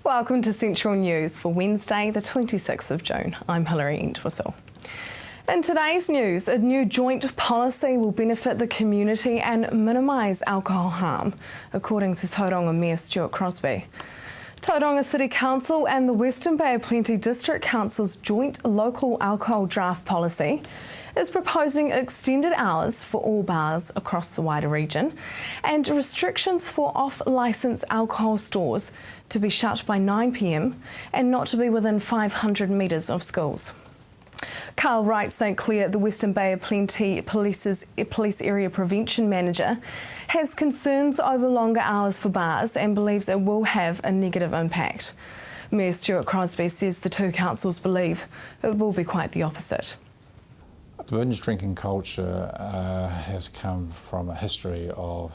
Welcome to Central News for Wednesday, the 26th of June. I'm Hilary Entwistle. In today's news, a new joint policy will benefit the community and minimise alcohol harm, according to Tauranga Mayor Stuart Crosby. Tauranga City Council and the Western Bay of Plenty District Council's joint local alcohol draft policy is proposing extended hours for all bars across the wider region and restrictions for off-licence alcohol stores to be shut by 9 p.m. and not to be within 500 metres of schools. Carl Wright St Clair, the Western Bay of Plenty Police Area Prevention Manager, has concerns over longer hours for bars and believes it will have a negative impact. Mayor Stuart Crosby says the two councils believe it will be quite the opposite. The binge drinking culture has come from a history of,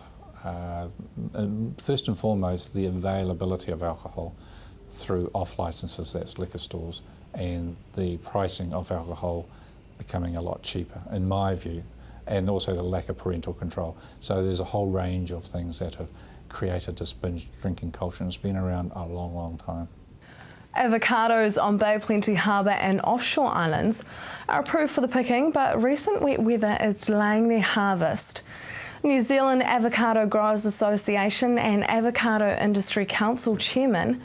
first and foremost, the availability of alcohol through off-licences, that's liquor stores, and the pricing of alcohol becoming a lot cheaper, in my view, and also the lack of parental control. So there's a whole range of things that have created this binge drinking culture, and it's been around a long, long time. Avocados on Bay of Plenty Harbour and offshore islands are approved for the picking, but recent wet weather is delaying their harvest. New Zealand Avocado Growers Association and Avocado Industry Council Chairman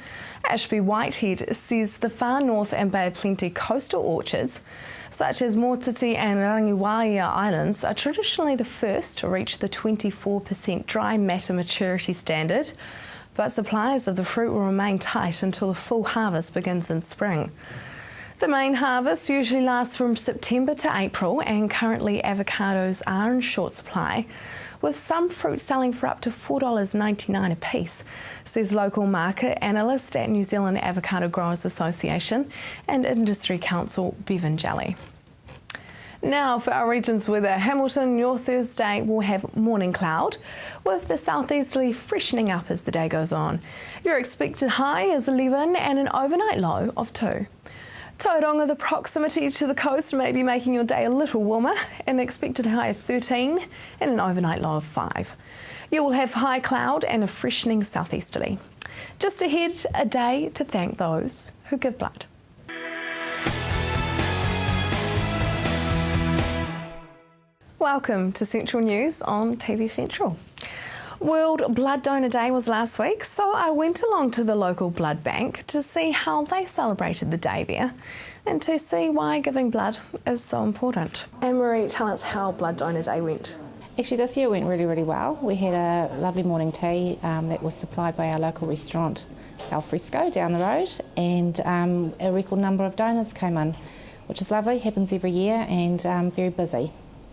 Ashby Whitehead says the far north and Bay of Plenty coastal orchards, such as Motiti and Rangiwaia Islands, are traditionally the first to reach the 24% dry matter maturity standard, but supplies of the fruit will remain tight until the full harvest begins in spring. The main harvest usually lasts from September to April, and currently avocados are in short supply, with some fruit selling for up to $4.99 a piece, says local market analyst at New Zealand Avocado Growers Association and Industry Council Bevan Jelly. Now for our region's weather. Hamilton, your Thursday will have morning cloud, with the southeasterly freshening up as the day goes on. Your expected high is 11 and an overnight low of 2. Tauranga, the proximity to the coast may be making your day a little warmer, an expected high of 13 and an overnight low of 5. You will have high cloud and a freshening southeasterly. Just ahead, a day to thank those who give blood. Welcome to Central News on TV Central. World Blood Donor Day was last week, so I went along to the local blood bank to see how they celebrated the day there and to see why giving blood is so important. Anne-Marie, tell us how Blood Donor Day went. Actually, this year went really, really well. We had a lovely morning tea that was supplied by our local restaurant, Al Fresco, down the road, and a record number of donors came in, which is lovely, happens every year, and very busy.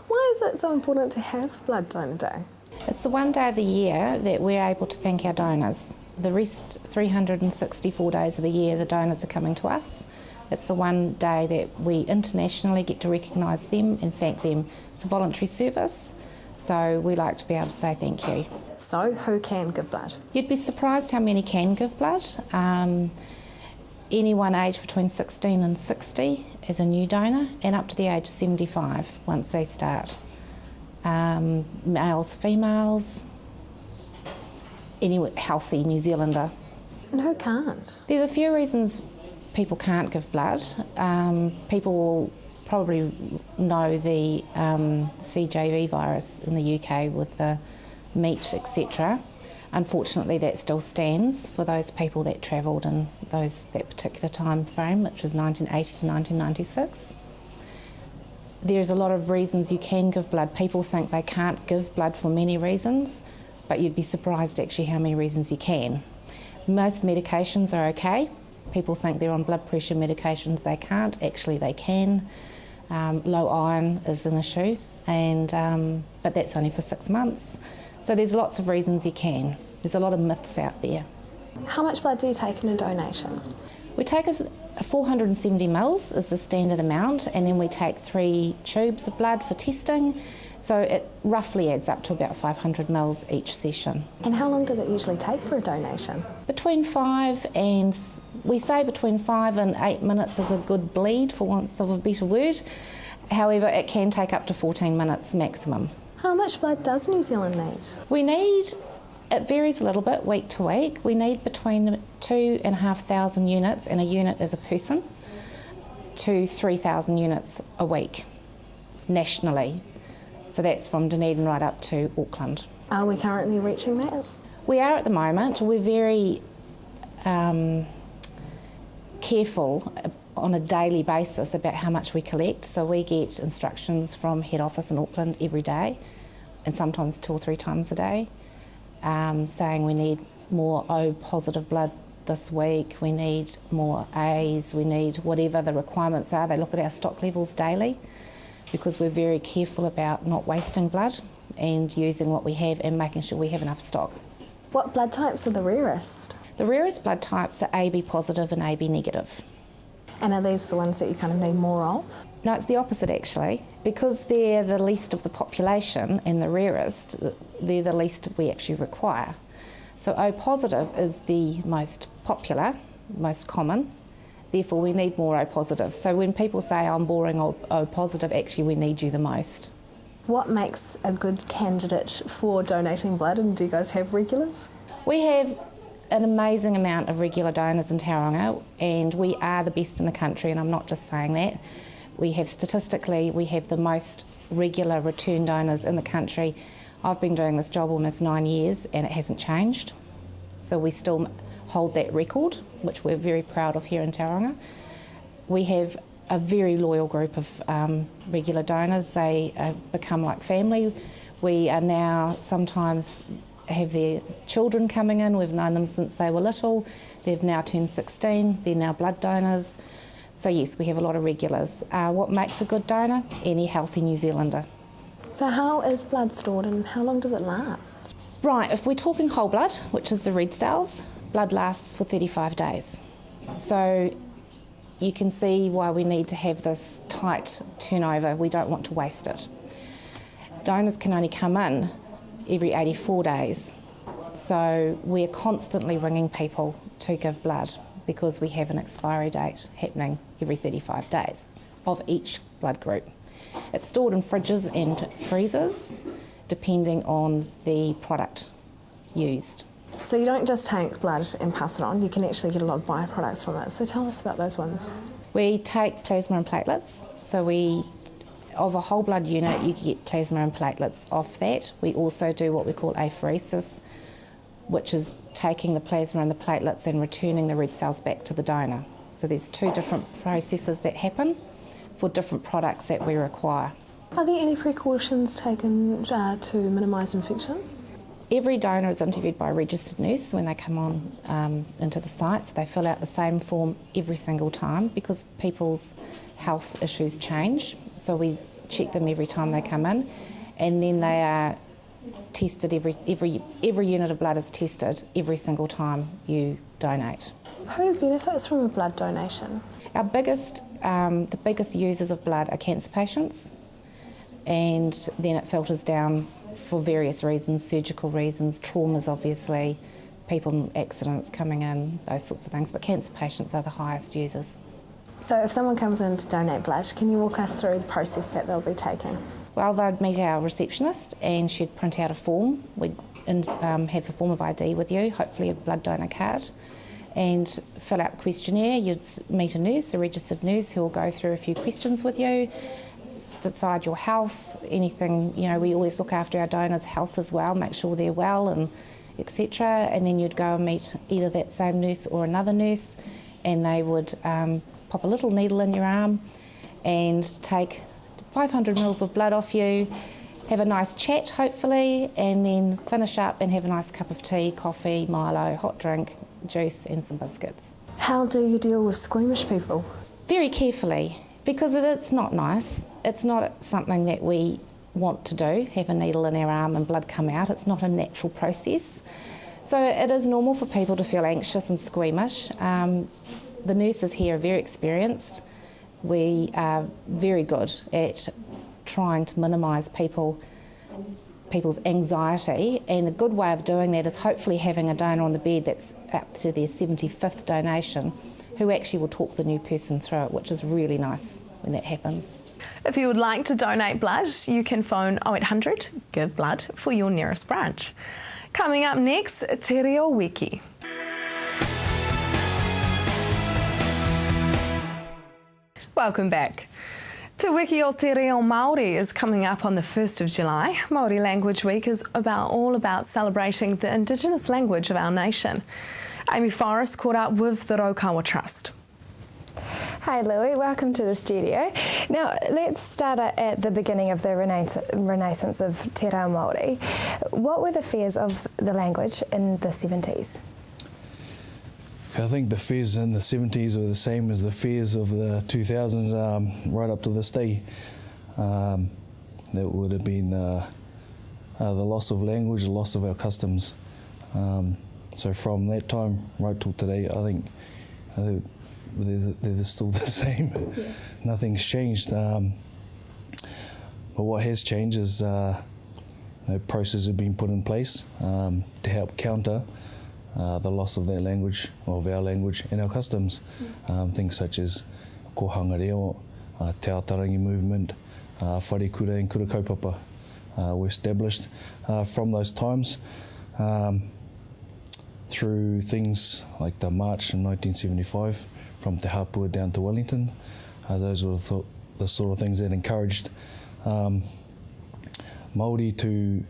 Why is it so important to have Blood Donor Day? It's the one day of the year that we're able to thank our donors. The rest 364 days of the year the donors are coming to us. It's the one day that we internationally get to recognise them and thank them. It's a voluntary service, so we like to be able to say thank you. So who can give blood? You'd be surprised how many can give blood. Anyone aged between 16 and 60 is a new donor, and up to the age of 75 once they start. Males, females, any healthy New Zealander. And who can't? There's a few reasons people can't give blood. People will probably know the CJV virus in the UK with the meat, etc. Unfortunately, that still stands for those people that travelled in that particular time frame, which was 1980 to 1996. There's a lot of reasons you can give blood. People think they can't give blood for many reasons, but you'd be surprised actually how many reasons you can. Most medications are okay. People think they're on blood pressure medications. They can't. Actually, they can. Low iron is an issue, but that's only for 6 months. So there's lots of reasons you can. There's a lot of myths out there. How much blood do you take in a donation? We take 470 mils is the standard amount, and then we take 3 tubes of blood for testing. So it roughly adds up to about 500 mils each session. And how long does it usually take for a donation? Between 5 and 8 minutes is a good bleed, for want of a better word. However, it can take up to 14 minutes maximum. How much blood does New Zealand need? We need It varies a little bit week to week. We need between 2,500 units, and a unit is a person, to 3,000 units a week nationally. So that's from Dunedin right up to Auckland. Are we currently reaching that? We are at the moment. We're very careful on a daily basis about how much we collect. So we get instructions from head office in Auckland every day, and sometimes 2 or 3 times a day, saying we need more O positive blood this week, we need more A's, we need whatever the requirements are. They look at our stock levels daily because we're very careful about not wasting blood and using what we have and making sure we have enough stock. What blood types are the rarest? The rarest blood types are AB positive and AB negative. And are these the ones that you kind of need more of? No, it's the opposite actually. Because they're the least of the population and the rarest, they're the least we actually require. So O positive is the most popular, most common, therefore we need more O positive. So when people say I'm boring O positive, actually we need you the most. What makes a good candidate for donating blood, and do you guys have regulars? We have an amazing amount of regular donors in Tauranga, and we are the best in the country, and I'm not just saying that. We have statistically, we have the most regular return donors in the country. I've been doing this job almost 9 years and it hasn't changed. So we still hold that record, which we're very proud of here in Tauranga. We have a very loyal group of regular donors. They become like family. We are now sometimes have their children coming in. We've known them since they were little. They've now turned 16. They're now blood donors. So yes, we have a lot of regulars. What makes a good donor? Any healthy New Zealander. So how is blood stored and how long does it last? Right, if we're talking whole blood, which is the red cells, blood lasts for 35 days. So you can see why we need to have this tight turnover. We don't want to waste it. Donors can only come in every 84 days. So we're constantly ringing people to give blood because we have an expiry date happening every 35 days of each blood group. It's stored in fridges and freezers depending on the product used. So you don't just take blood and pass it on, you can actually get a lot of byproducts from it. So tell us about those ones. We take plasma and platelets. So of a whole blood unit, you can get plasma and platelets off that. We also do what we call apheresis, which is taking the plasma and the platelets and returning the red cells back to the donor. So there's 2 different processes that happen for different products that we require. Are there any precautions taken to minimise infection? Every donor is interviewed by a registered nurse when they come on into the site, so they fill out the same form every single time because people's health issues change. So we check them every time they come in, and then they are tested every unit of blood is tested every single time you donate. Who benefits from a blood donation? Our the biggest users of blood are cancer patients, and then it filters down for various reasons, surgical reasons, traumas obviously, people in accidents coming in, those sorts of things, but cancer patients are the highest users. So if someone comes in to donate blood, can you walk us through the process that they'll be taking? Well, they'd meet our receptionist and she'd print out a form. We'd have a form of ID with you, hopefully a blood donor card, and fill out the questionnaire. You'd meet a nurse, a registered nurse, who will go through a few questions with you, decide your health, anything, we always look after our donors' health as well, make sure they're well and etc. And then you'd go and meet either that same nurse or another nurse, and they would pop a little needle in your arm and take 500 mils of blood off you, have a nice chat hopefully, and then finish up and have a nice cup of tea, coffee, Milo, hot drink, juice and some biscuits. How do you deal with squeamish people? Very carefully, because it's not nice. It's not something that we want to do, have a needle in our arm and blood come out. It's not a natural process. So it is normal for people to feel anxious and squeamish. The nurses here are very experienced. We are very good at trying to minimise people's anxiety, and a good way of doing that is hopefully having a donor on the bed that's up to their 75th donation who actually will talk the new person through it, which is really nice when that happens. If you would like to donate blood, you can phone 0800 GIVE BLOOD for your nearest branch. Coming up next, Te Reo Wiki. Welcome back. Te Wiki o Te Reo Māori is coming up on the 1st of July. Māori Language Week is all about celebrating the Indigenous language of our nation. Amy Forrest caught up with the Raukawa Trust. Hi Louie, welcome to the studio. Now let's start at the beginning of the renaissance of Te Reo Māori. What were the fears of the language in the 70s? I think the fears in the 70s were the same as the fears of the 2000s right up to this day. That would have been the loss of language, the loss of our customs. So from that time right till today, I think they're still the same. Yeah. Nothing's changed. But what has changed is processes have been put in place to help counter the loss of that language, of our language and our customs. Things such as kohanga reo, te Aotarangi movement, whare kura and kura kaupapa were established from those times through things like the march in 1975 from Te Hapua down to Wellington. Those were the sort of things that encouraged Māori to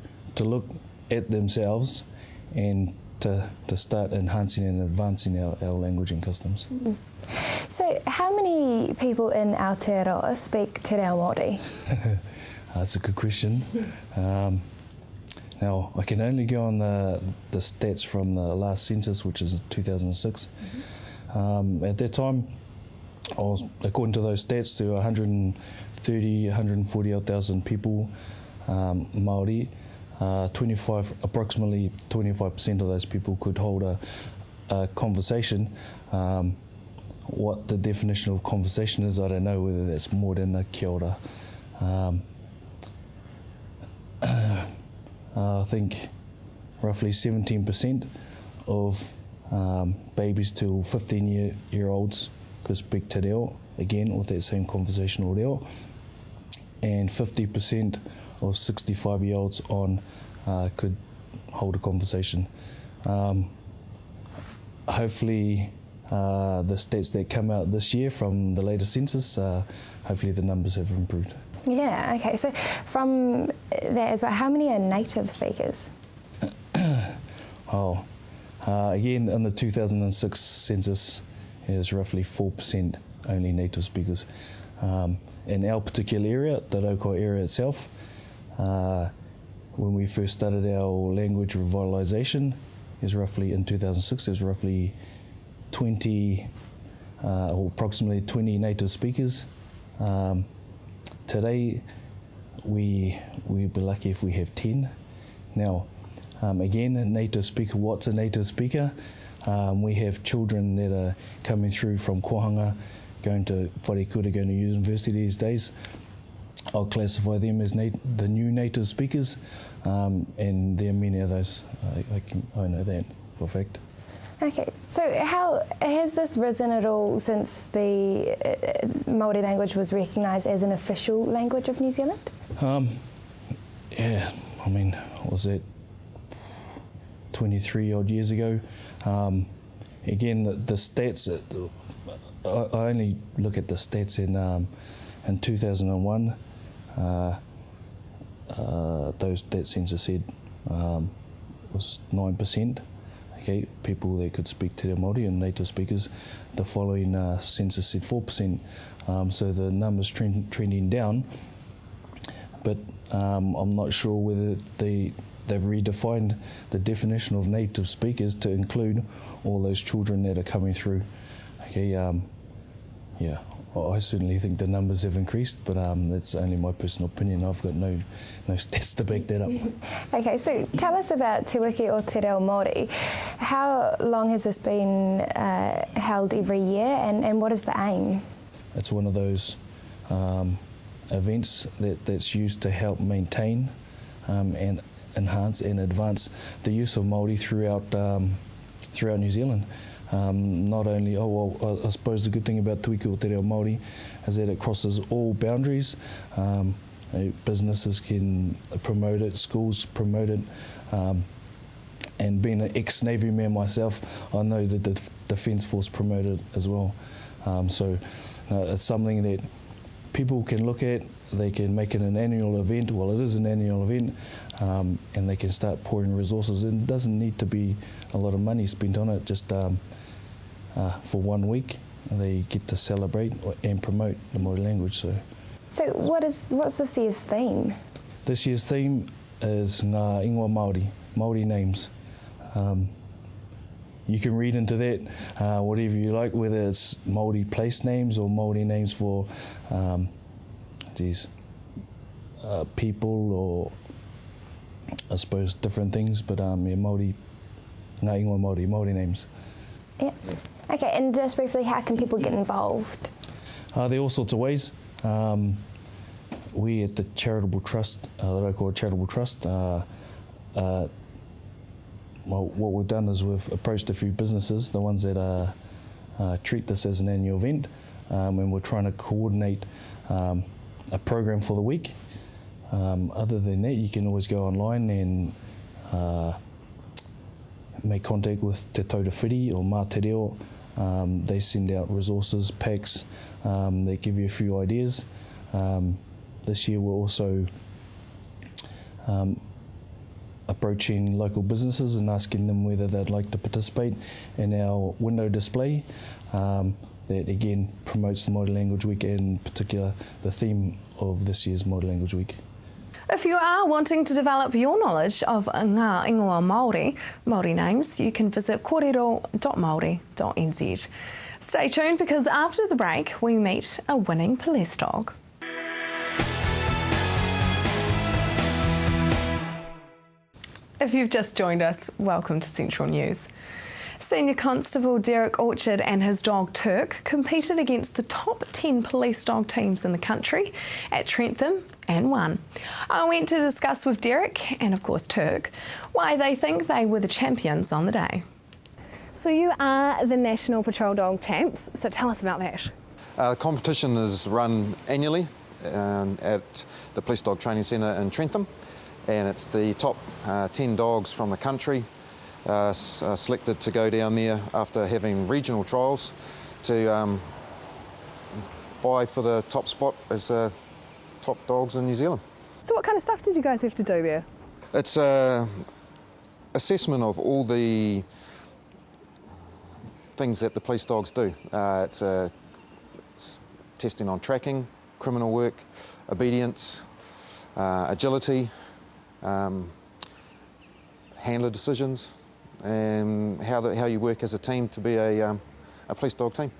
look at themselves and to start enhancing and advancing our language and customs. Mm. So how many people in Aotearoa speak Te Reo Māori? That's a good question. Now, I can only go on the stats from the last census, which is 2006. At that time, according to those stats, there were 140,000 people, Māori. Approximately 25% of those people could hold a conversation. What the definition of conversation is, I don't know, whether that's more than a kia ora. I think roughly 17% of babies till 15-year-olds could speak te reo, again with that same conversational reo, and 50% of 65-year-olds on could hold a conversation. Hopefully the stats that come out this year from the latest census, hopefully the numbers have improved. Yeah, okay, so from that as well, how many are native speakers? Again, in the 2006 census, it was roughly 4% only native speakers. In our particular area, the Raukawa area itself, when we first started our language revitalisation, is roughly in 2006. There's roughly 20, or approximately 20 native speakers. Today, we'd be lucky if we have 10. Now, again, a native speaker. What's a native speaker? We have children that are coming through from kohanga, going to whare kura, going to university these days. I'll classify them as the new native speakers, and there are many of those. I know that for a fact. Okay, so how has this risen at all since the Māori language was recognised as an official language of New Zealand? Yeah, I mean, what was that, 23 odd years ago? Again, the stats, I only look at the stats in 2001. That census said was 9%. Okay, people that could speak Te Reo Māori and native speakers. The following census said 4%. So the numbers trending down. But I'm not sure whether they've redefined the definition of native speakers to include all those children that are coming through. Okay, yeah, I certainly think the numbers have increased, but that's only my personal opinion. I've got no stats to back that up. Okay, so tell us about Te Wiki o Te Reo Māori. How long has this been held every year, and what is the aim? It's one of those events that's used to help maintain and enhance and advance the use of Māori throughout New Zealand. Not only, I suppose the good thing about Te Wiki o Te Reo Māori is that it crosses all boundaries. Businesses can promote it, schools promote it, and being an ex-Navy man myself, I know that the Defence Force promoted as well. So it's something that people can look at. They can make it an annual event. Well, it is an annual event, and they can start pouring resources in. It doesn't need to be a lot of money spent on it, just for 1 week. They get to celebrate and promote the Māori language. So what's this year's theme? This year's theme is Ngā Ingoa Māori, Māori names. You can read into that whatever you like, whether it's Māori place names or Māori names for people, or I suppose different things, but Māori, Ngā Ingoa Māori, Māori names. Yeah. Okay, and just briefly, how can people get involved? There are all sorts of ways. We at the Charitable Trust, the local Charitable Trust, well, what we've done is we've approached a few businesses, the ones that treat this as an annual event, and we're trying to coordinate a program for the week. Other than that, you can always go online and make contact with Te Tautawhiri or Mā Te Reo. They send out resources, packs, they give you a few ideas. This year we're also approaching local businesses and asking them whether they'd like to participate in our window display that again promotes the Māori Language Week, and in particular the theme of this year's Māori Language Week. If you are wanting to develop your knowledge of Ngā Ingoa Māori names, you can visit korero.maori.nz. Stay tuned, because after the break we meet a winning police dog. If you've just joined us, welcome to Central News. Senior Constable Derek Orchard and his dog Turk competed against the top 10 police dog teams in the country at Trentham and won. I went to discuss with Derek and of course Turk why they think they were the champions on the day. So you are the National Patrol Dog Champs, so tell us about that. The competition is run annually at the Police Dog Training Centre in Trentham, and it's the top 10 dogs from the country selected to go down there after having regional trials to vie for the top spot as top dogs in New Zealand. So what kind of stuff did you guys have to do there? It's an assessment of all the things that the police dogs do. It's testing on tracking, criminal work, obedience, agility, handler decisions, and how you work as a team to be a police dog team.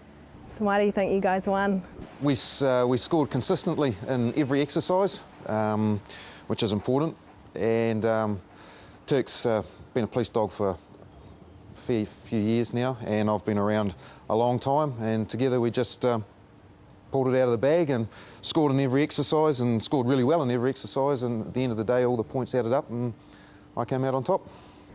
So why do you think you guys won? We scored consistently in every exercise, which is important, and Turk's been a police dog for a fair few years now, and I've been around a long time, and together we just pulled it out of the bag and scored in every exercise, and scored really well in every exercise, and at the end of the day all the points added up and I came out on top.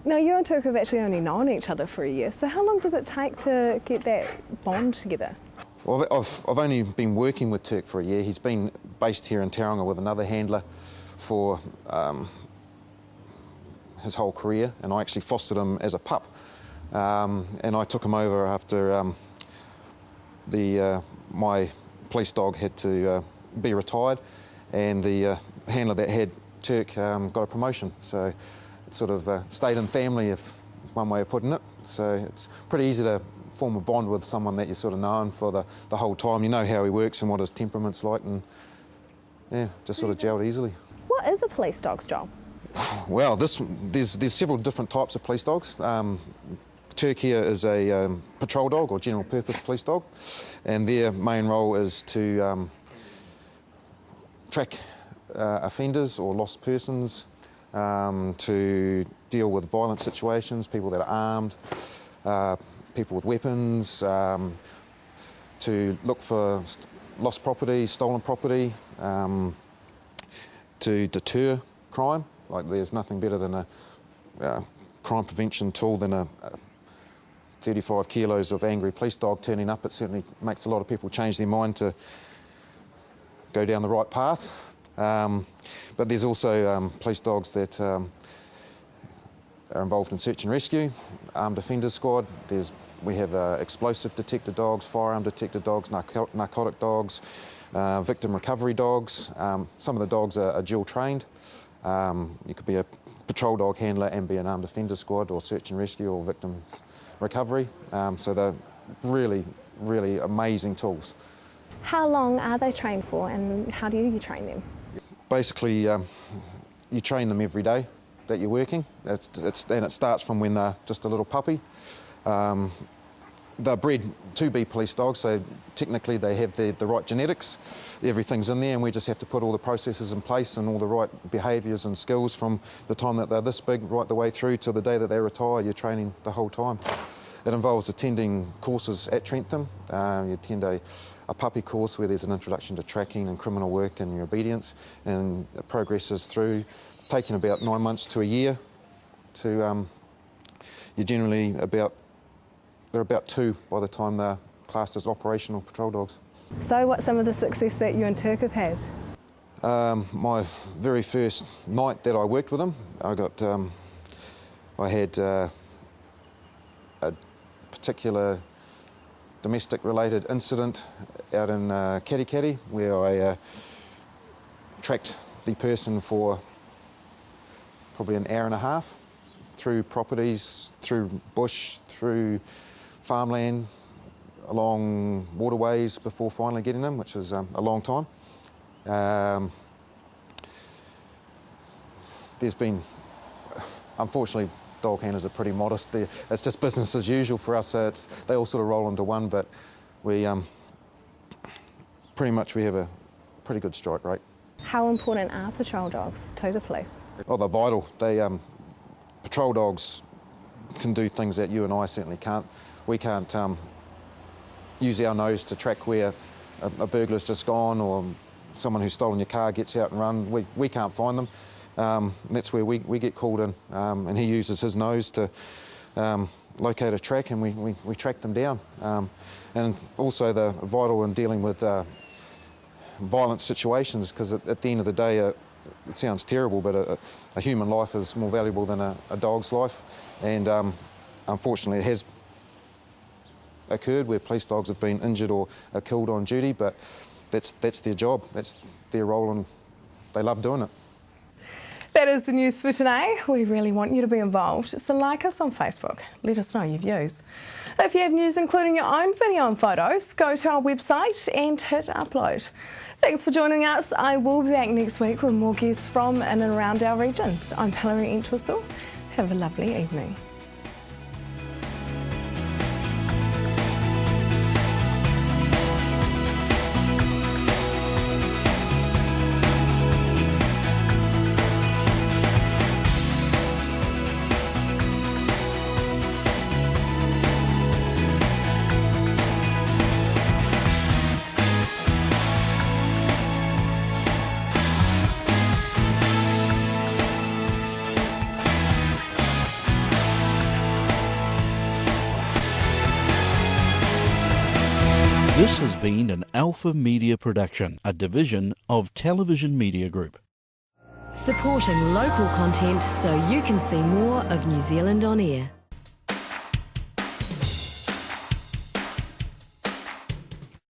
Now you and Turk have actually only known each other for a year, so how long does it take to get that bond together? Well, I've only been working with Turk for a year. He's been based here in Tauranga with another handler for his whole career, and I actually fostered him as a pup, and I took him over after my police dog had to be retired, and the handler that had Turk got a promotion, so it sort of stayed in family, if one way of putting it. So it's pretty easy to form a bond with someone that you're sort of known for the whole time. You know how he works and what his temperament's like, and yeah, just sort of gelled easily. What is a police dog's job? Well, there's several different types of police dogs. Turk here is a patrol dog or general purpose police dog, and their main role is to track offenders or lost persons, to deal with violent situations, people that are armed, people with weapons, to look for lost property, stolen property, to deter crime. Like, there's nothing better than a crime prevention tool than a 35 kilos of angry police dog turning up. It certainly makes a lot of people change their mind to go down the right path. But there's also police dogs that are involved in search and rescue, armed defenders squad. We have explosive detector dogs, firearm detector dogs, narcotic dogs, victim recovery dogs. Some of the dogs are dual trained. You could be a patrol dog handler and be an armed defender squad, or search and rescue, or victims recovery. So they're really, really amazing tools. How long are they trained for, and how do you train them? Basically, you train them every day that you're working. And it starts from when they're just a little puppy. They're bred to be police dogs, so technically they have the right genetics. Everything's in there, and we just have to put all the processes in place and all the right behaviours and skills from the time that they're this big right the way through to the day that they retire. You're training the whole time. It involves attending courses at Trentham. You attend a puppy course where there's an introduction to tracking and criminal work and your obedience, and it progresses through, taking about 9 months to a year. You're generally they're about 2 by the time they're classed as operational patrol dogs. So what's some of the success that you and Turk have had? My very first night that I worked with them, I had a particular domestic related incident out in Katikati where I tracked the person for probably an hour and a half through properties, through bush, through farmland, along waterways before finally getting them, which is a long time. There's been, unfortunately, dog handlers are pretty modest. It's just business as usual for us, so they all sort of roll into one, but we have a pretty good strike rate. How important are patrol dogs to the police? Oh, they're vital. Patrol dogs can do things that you and I certainly can't. We can't use our nose to track where a burglar's just gone, or someone who's stolen your car gets out and run. We can't find them. That's where we get called in, and he uses his nose to locate a track, and we track them down. And also they're vital in dealing with violent situations, because at the end of the day, it sounds terrible, but a human life is more valuable than a dog's life. And unfortunately it has occurred where police dogs have been injured or are killed on duty, but that's their job, that's their role, and they love doing it. That is the news for today. We really want you to be involved, so like us on Facebook. Let us know your views. If you have news including your own video and photos, go to our website and hit upload. Thanks for joining us. I will be back next week with more guests from and around our regions. I'm Hilary Entwistle. Have a lovely evening. This has been an Alpha Media production, a division of Television Media Group. Supporting local content so you can see more of New Zealand on air.